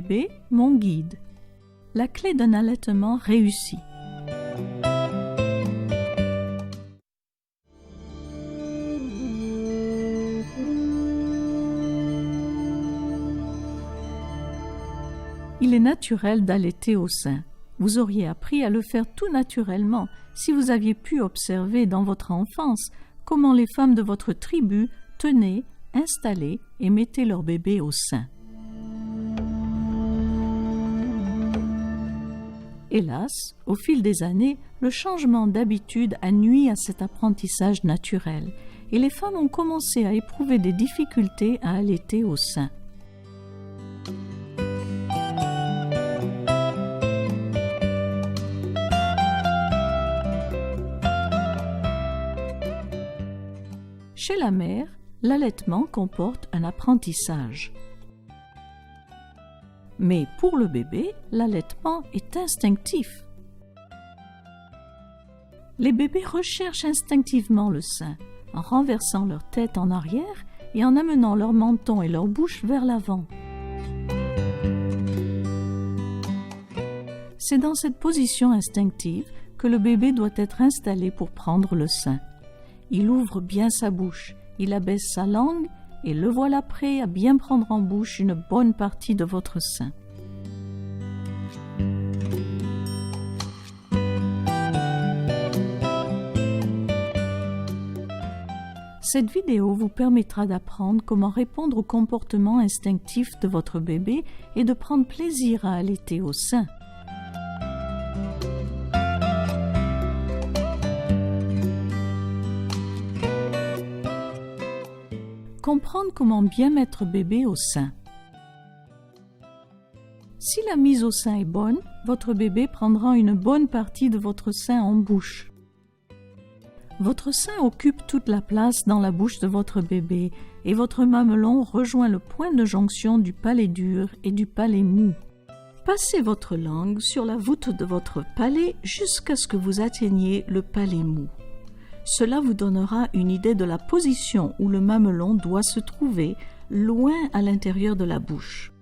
bébé, mon guide. La clé d'un allaitement réussi. Il est naturel d'allaiter au sein. Vous auriez appris à le faire tout naturellement si vous aviez pu observer dans votre enfance comment les femmes de votre tribu tenaient, installaient et mettaient leur bébé au sein. Hélas, au fil des années, le changement d'habitude a nui à cet apprentissage naturel et les femmes ont commencé à éprouver des difficultés à allaiter au sein. Chez la mère, l'allaitement comporte un apprentissage. Mais pour le bébé, l'allaitement est instinctif. Les bébés recherchent instinctivement le sein, en renversant leur tête en arrière et en amenant leur menton et leur bouche vers l'avant. C'est dans cette position instinctive que le bébé doit être installé pour prendre le sein. Il ouvre bien sa bouche, il abaisse sa langue et le voilà prêt à bien prendre en bouche une bonne partie de votre sein. Cette vidéo vous permettra d'apprendre comment répondre au comportement instinctif de votre bébé et de prendre plaisir à allaiter au sein. Comprendre comment bien mettre bébé au sein. Si la mise au sein est bonne, votre bébé prendra une bonne partie de votre sein en bouche. Votre sein occupe toute la place dans la bouche de votre bébé et votre mamelon rejoint le point de jonction du palais dur et du palais mou. Passez votre langue sur la voûte de votre palais jusqu'à ce que vous atteigniez le palais mou. Cela vous donnera une idée de la position où le mamelon doit se trouver, loin à l'intérieur de la bouche.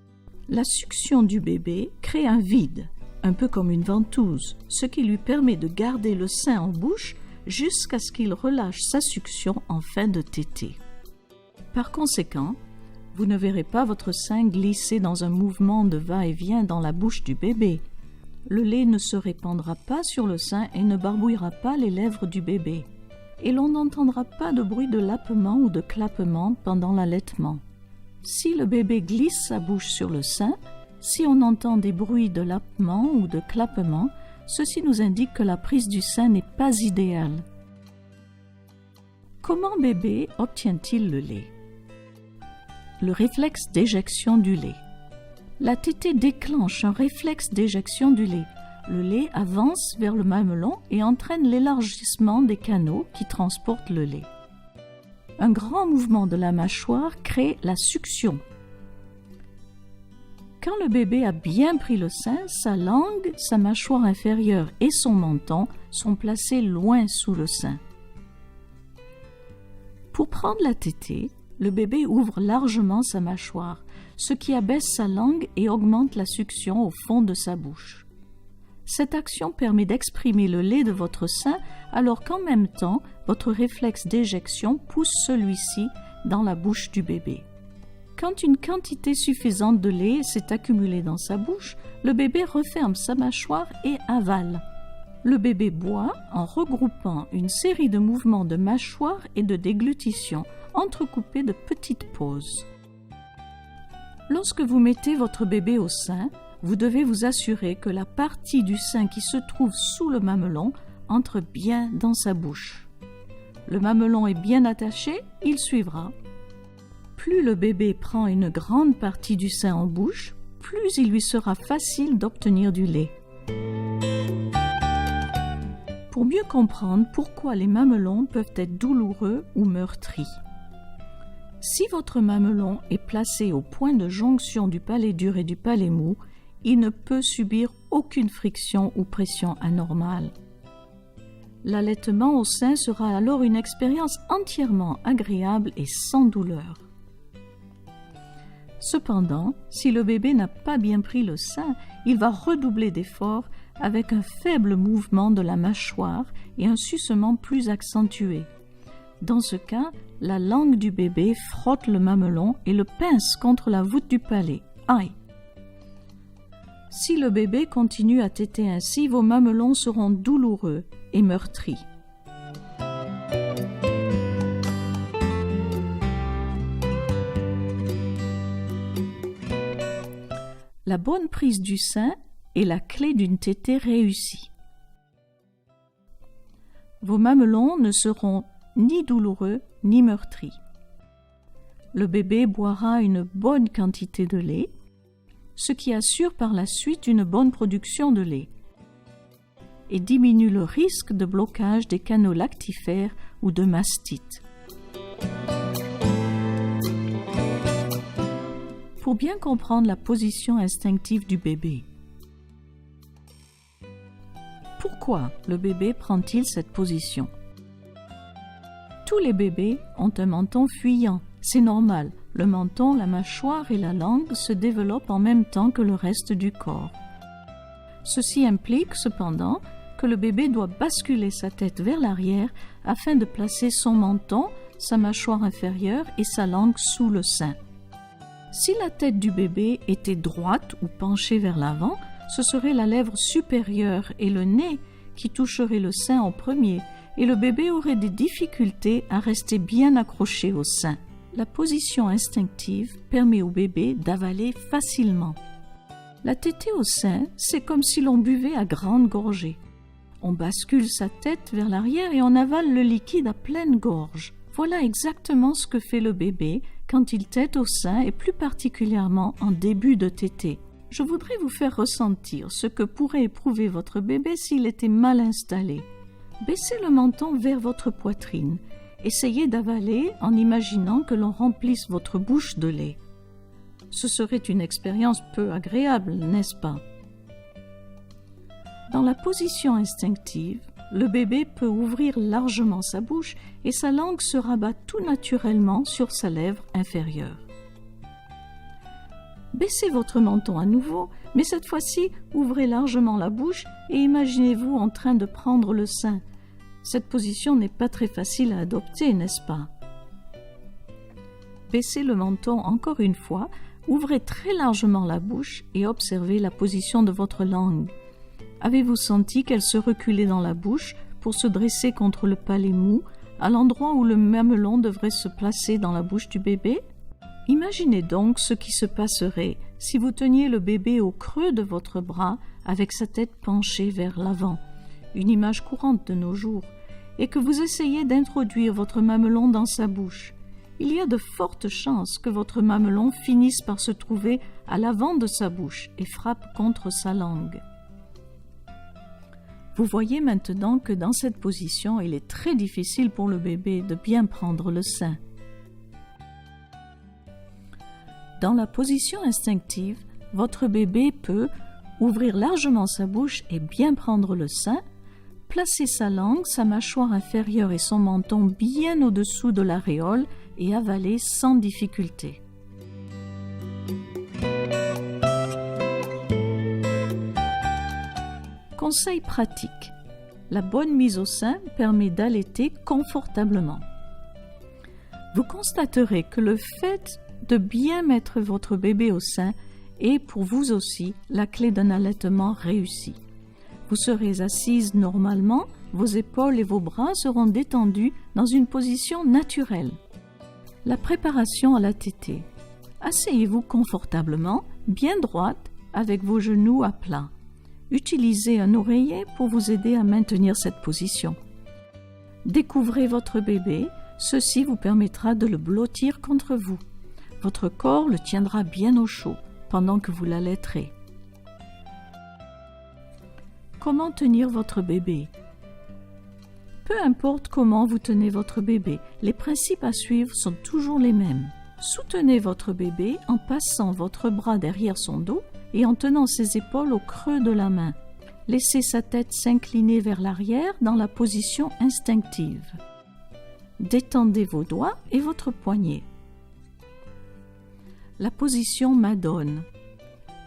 La succion du bébé crée un vide, un peu comme une ventouse, ce qui lui permet de garder le sein en bouche jusqu'à ce qu'il relâche sa succion en fin de tétée. Par conséquent, vous ne verrez pas votre sein glisser dans un mouvement de va-et-vient dans la bouche du bébé. Le lait ne se répandra pas sur le sein et ne barbouillera pas les lèvres du bébé. Et l'on n'entendra pas de bruit de lappement ou de clappement pendant l'allaitement. Si le bébé glisse sa bouche sur le sein, si on entend des bruits de lappement ou de clappement, ceci nous indique que la prise du sein n'est pas idéale. Comment bébé obtient-il le lait? Le réflexe d'éjection du lait. La tétée déclenche un réflexe d'éjection du lait. Le lait avance vers le mamelon et entraîne l'élargissement des canaux qui transportent le lait. Un grand mouvement de la mâchoire crée la succion. Quand le bébé a bien pris le sein, sa langue, sa mâchoire inférieure et son menton sont placés loin sous le sein. Pour prendre la tétée, le bébé ouvre largement sa mâchoire, ce qui abaisse sa langue et augmente la succion au fond de sa bouche. Cette action permet d'exprimer le lait de votre sein alors qu'en même temps, votre réflexe d'éjection pousse celui-ci dans la bouche du bébé. Quand une quantité suffisante de lait s'est accumulée dans sa bouche, le bébé referme sa mâchoire et avale. Le bébé boit en regroupant une série de mouvements de mâchoire et de déglutition entrecoupés de petites pauses. Lorsque vous mettez votre bébé au sein, vous devez vous assurer que la partie du sein qui se trouve sous le mamelon entre bien dans sa bouche. Le mamelon est bien attaché, il suivra. Plus le bébé prend une grande partie du sein en bouche, plus il lui sera facile d'obtenir du lait. Pour mieux comprendre pourquoi les mamelons peuvent être douloureux ou meurtris. Si votre mamelon est placé au point de jonction du palais dur et du palais mou, il ne peut subir aucune friction ou pression anormale. L'allaitement au sein sera alors une expérience entièrement agréable et sans douleur. Cependant, si le bébé n'a pas bien pris le sein, il va redoubler d'efforts avec un faible mouvement de la mâchoire et un sucement plus accentué. Dans ce cas, la langue du bébé frotte le mamelon et le pince contre la voûte du palais. Aïe! Si le bébé continue à téter ainsi, vos mamelons seront douloureux et meurtris. La bonne prise du sein est la clé d'une tétée réussie. Vos mamelons ne seront ni douloureux ni meurtris. Le bébé boira une bonne quantité de lait, ce qui assure par la suite une bonne production de lait et diminue le risque de blocage des canaux lactifères ou de mastite. Pour bien comprendre la position instinctive du bébé. Pourquoi le bébé prend-il cette position? Tous les bébés ont un menton fuyant, c'est normal. Le menton, la mâchoire et la langue se développent en même temps que le reste du corps. Ceci implique cependant que le bébé doit basculer sa tête vers l'arrière afin de placer son menton, sa mâchoire inférieure et sa langue sous le sein. Si la tête du bébé était droite ou penchée vers l'avant, ce serait la lèvre supérieure et le nez qui toucheraient le sein en premier et le bébé aurait des difficultés à rester bien accroché au sein. La position instinctive permet au bébé d'avaler facilement. La tétée au sein, c'est comme si l'on buvait à grande gorgée. On bascule sa tête vers l'arrière et on avale le liquide à pleine gorge. Voilà exactement ce que fait le bébé quand il tète au sein et plus particulièrement en début de tétée. Je voudrais vous faire ressentir ce que pourrait éprouver votre bébé s'il était mal installé. Baissez le menton vers votre poitrine. Essayez d'avaler en imaginant que l'on remplisse votre bouche de lait. Ce serait une expérience peu agréable, n'est-ce pas? Dans la position instinctive, le bébé peut ouvrir largement sa bouche et sa langue se rabat tout naturellement sur sa lèvre inférieure. Baissez votre menton à nouveau, mais cette fois-ci, ouvrez largement la bouche et imaginez-vous en train de prendre le sein. Cette position n'est pas très facile à adopter, n'est-ce pas? Baissez le menton encore une fois, ouvrez très largement la bouche et observez la position de votre langue. Avez-vous senti qu'elle se reculait dans la bouche pour se dresser contre le palais mou, à l'endroit où le mamelon devrait se placer dans la bouche du bébé? Imaginez donc ce qui se passerait si vous teniez le bébé au creux de votre bras avec sa tête penchée vers l'avant, une image courante de nos jours, et que vous essayez d'introduire votre mamelon dans sa bouche. Il y a de fortes chances que votre mamelon finisse par se trouver à l'avant de sa bouche et frappe contre sa langue. Vous voyez maintenant que dans cette position, il est très difficile pour le bébé de bien prendre le sein. Dans la position instinctive, votre bébé peut ouvrir largement sa bouche et bien prendre le sein, placer sa langue, sa mâchoire inférieure et son menton bien au-dessous de l'aréole et avaler sans difficulté. Conseil pratique. La bonne mise au sein permet d'allaiter confortablement. Vous constaterez que le fait de bien mettre votre bébé au sein est pour vous aussi la clé d'un allaitement réussi. Vous serez assise normalement, vos épaules et vos bras seront détendus dans une position naturelle. La préparation à la tétée. Asseyez-vous confortablement, bien droite, avec vos genoux à plat. Utilisez un oreiller pour vous aider à maintenir cette position. Découvrez votre bébé, ceci vous permettra de le blottir contre vous. Votre corps le tiendra bien au chaud pendant que vous l'allaiterez. Comment tenir votre bébé? Peu importe comment vous tenez votre bébé, les principes à suivre sont toujours les mêmes. Soutenez votre bébé en passant votre bras derrière son dos et en tenant ses épaules au creux de la main. Laissez sa tête s'incliner vers l'arrière dans la position instinctive. Détendez vos doigts et votre poignet. La position Madone.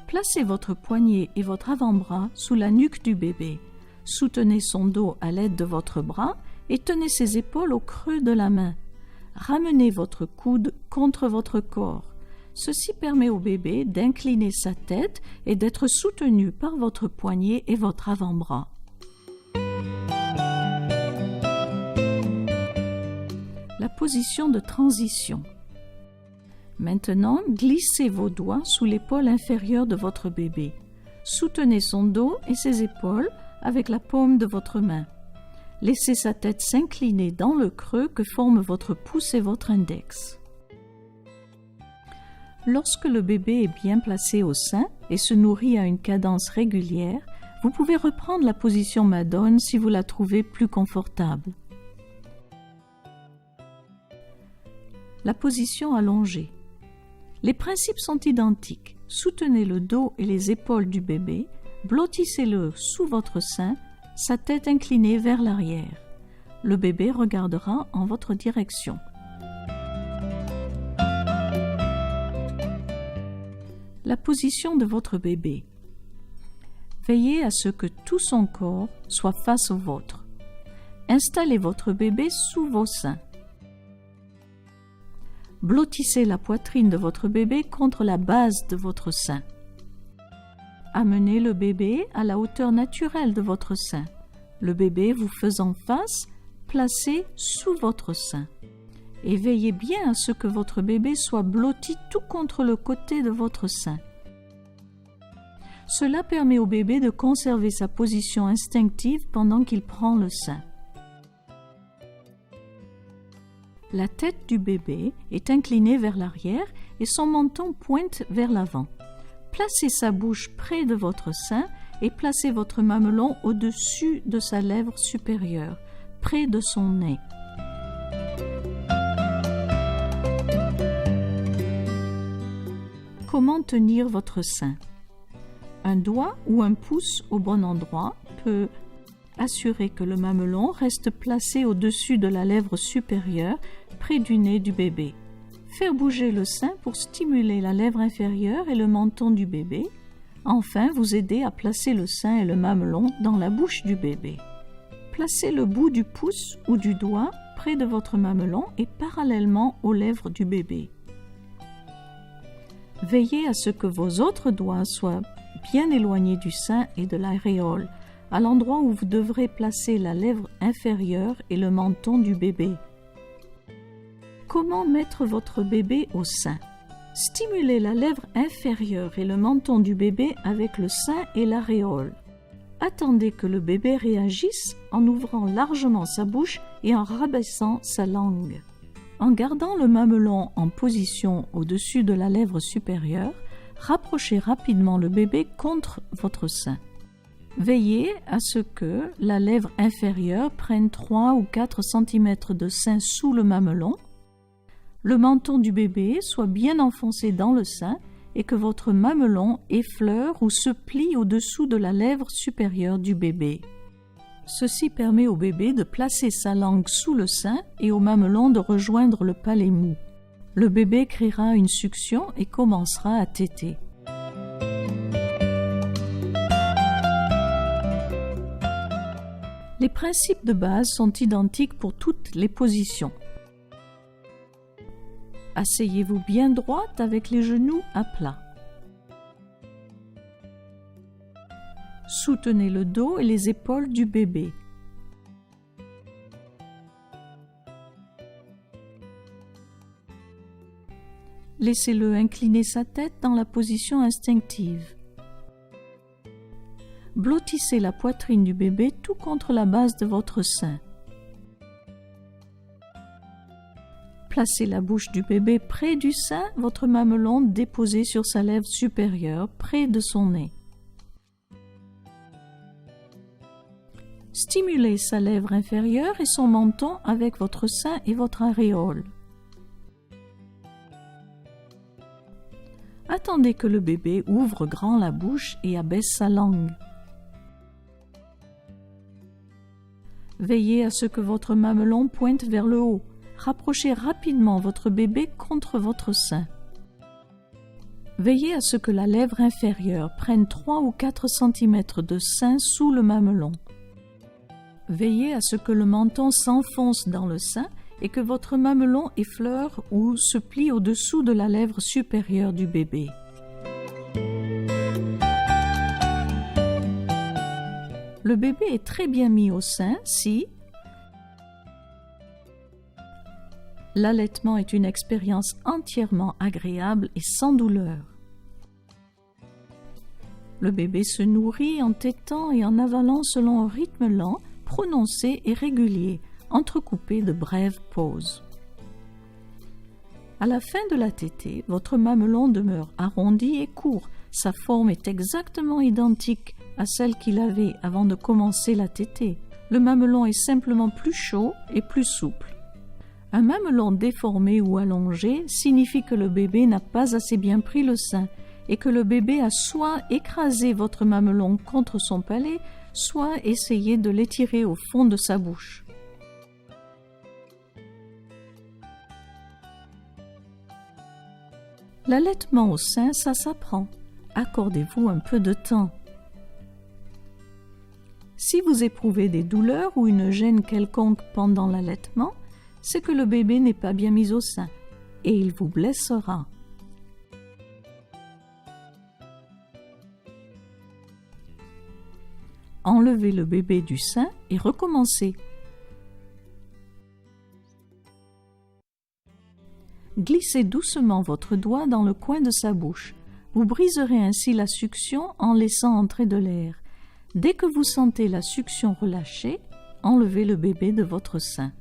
Placez votre poignet et votre avant-bras sous la nuque du bébé. Soutenez son dos à l'aide de votre bras et tenez ses épaules au creux de la main. Ramenez votre coude contre votre corps. Ceci permet au bébé d'incliner sa tête et d'être soutenu par votre poignet et votre avant-bras. La position de transition. Maintenant, glissez vos doigts sous l'épaule inférieure de votre bébé. Soutenez son dos et ses épaules avec la paume de votre main. Laissez sa tête s'incliner dans le creux que forment votre pouce et votre index. Lorsque le bébé est bien placé au sein et se nourrit à une cadence régulière, vous pouvez reprendre la position Madone si vous la trouvez plus confortable. La position allongée. Les principes sont identiques. Soutenez le dos et les épaules du bébé, blottissez-le sous votre sein, sa tête inclinée vers l'arrière. Le bébé regardera en votre direction. La position de votre bébé. Veillez à ce que tout son corps soit face au vôtre. Installez votre bébé sous vos seins. Blottissez la poitrine de votre bébé contre la base de votre sein. Amenez le bébé à la hauteur naturelle de votre sein. Le bébé vous faisant face, placé sous votre sein. Et veillez bien à ce que votre bébé soit blotti tout contre le côté de votre sein. Cela permet au bébé de conserver sa position instinctive pendant qu'il prend le sein. La tête du bébé est inclinée vers l'arrière et son menton pointe vers l'avant. Placez sa bouche près de votre sein et placez votre mamelon au-dessus de sa lèvre supérieure, près de son nez. Comment tenir votre sein? Un doigt ou un pouce au bon endroit peut assurer que le mamelon reste placé au-dessus de la lèvre supérieure, près du nez du bébé. Faire bouger le sein pour stimuler la lèvre inférieure et le menton du bébé. Enfin, vous aider à placer le sein et le mamelon dans la bouche du bébé. Placez le bout du pouce ou du doigt près de votre mamelon et parallèlement aux lèvres du bébé. Veillez à ce que vos autres doigts soient bien éloignés du sein et de l'aréole, à l'endroit où vous devrez placer la lèvre inférieure et le menton du bébé. Comment mettre votre bébé au sein? Stimulez la lèvre inférieure et le menton du bébé avec le sein et l'aréole. Attendez que le bébé réagisse en ouvrant largement sa bouche et en rabaissant sa langue. En gardant le mamelon en position au-dessus de la lèvre supérieure, rapprochez rapidement le bébé contre votre sein. Veillez à ce que la lèvre inférieure prenne 3 ou 4 cm de sein sous le mamelon, le menton du bébé soit bien enfoncé dans le sein et que votre mamelon effleure ou se plie au-dessous de la lèvre supérieure du bébé. Ceci permet au bébé de placer sa langue sous le sein et au mamelon de rejoindre le palais mou. Le bébé créera une succion et commencera à téter. Les principes de base sont identiques pour toutes les positions. Asseyez-vous bien droite avec les genoux à plat. Soutenez le dos et les épaules du bébé. Laissez-le incliner sa tête dans la position instinctive. Blottissez la poitrine du bébé tout contre la base de votre sein. Placez la bouche du bébé près du sein, votre mamelon déposé sur sa lèvre supérieure, près de son nez. Stimulez sa lèvre inférieure et son menton avec votre sein et votre aréole. Attendez que le bébé ouvre grand la bouche et abaisse sa langue. Veillez à ce que votre mamelon pointe vers le haut. Rapprochez rapidement votre bébé contre votre sein. Veillez à ce que la lèvre inférieure prenne 3 ou 4 cm de sein sous le mamelon. Veillez à ce que le menton s'enfonce dans le sein et que votre mamelon effleure ou se plie au-dessous de la lèvre supérieure du bébé. Le bébé est très bien mis au sein si l'allaitement est une expérience entièrement agréable et sans douleur. Le bébé se nourrit en tétant et en avalant selon un rythme lent, prononcé et régulier, entrecoupé de brèves pauses. À la fin de la tétée, votre mamelon demeure arrondi et court. Sa forme est exactement identique à celle qu'il avait avant de commencer la tétée. Le mamelon est simplement plus chaud et plus souple. Un mamelon déformé ou allongé signifie que le bébé n'a pas assez bien pris le sein et que le bébé a soit écrasé votre mamelon contre son palais, soit essayé de l'étirer au fond de sa bouche. L'allaitement au sein, ça s'apprend. Accordez-vous un peu de temps. Si vous éprouvez des douleurs ou une gêne quelconque pendant l'allaitement, c'est que le bébé n'est pas bien mis au sein et il vous blessera. Enlevez le bébé du sein et recommencez. Glissez doucement votre doigt dans le coin de sa bouche. Vous briserez ainsi la succion en laissant entrer de l'air. Dès que vous sentez la succion relâchée, enlevez le bébé de votre sein.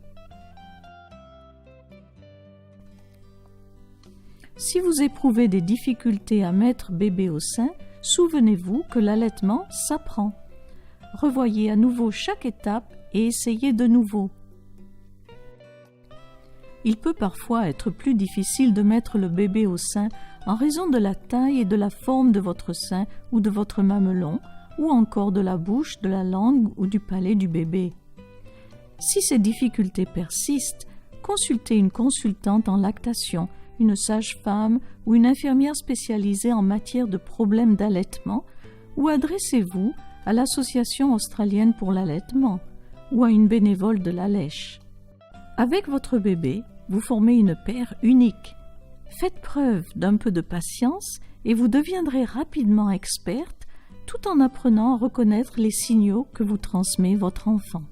Si vous éprouvez des difficultés à mettre bébé au sein, souvenez-vous que l'allaitement s'apprend. Revoyez à nouveau chaque étape et essayez de nouveau. Il peut parfois être plus difficile de mettre le bébé au sein en raison de la taille et de la forme de votre sein ou de votre mamelon, ou encore de la bouche, de la langue ou du palais du bébé. Si ces difficultés persistent, consultez une consultante en lactation, une sage-femme ou une infirmière spécialisée en matière de problèmes d'allaitement, ou adressez-vous à l'Association australienne pour l'allaitement ou à une bénévole de la lèche. Avec votre bébé, vous formez une paire unique. Faites preuve d'un peu de patience et vous deviendrez rapidement experte tout en apprenant à reconnaître les signaux que vous transmet votre enfant.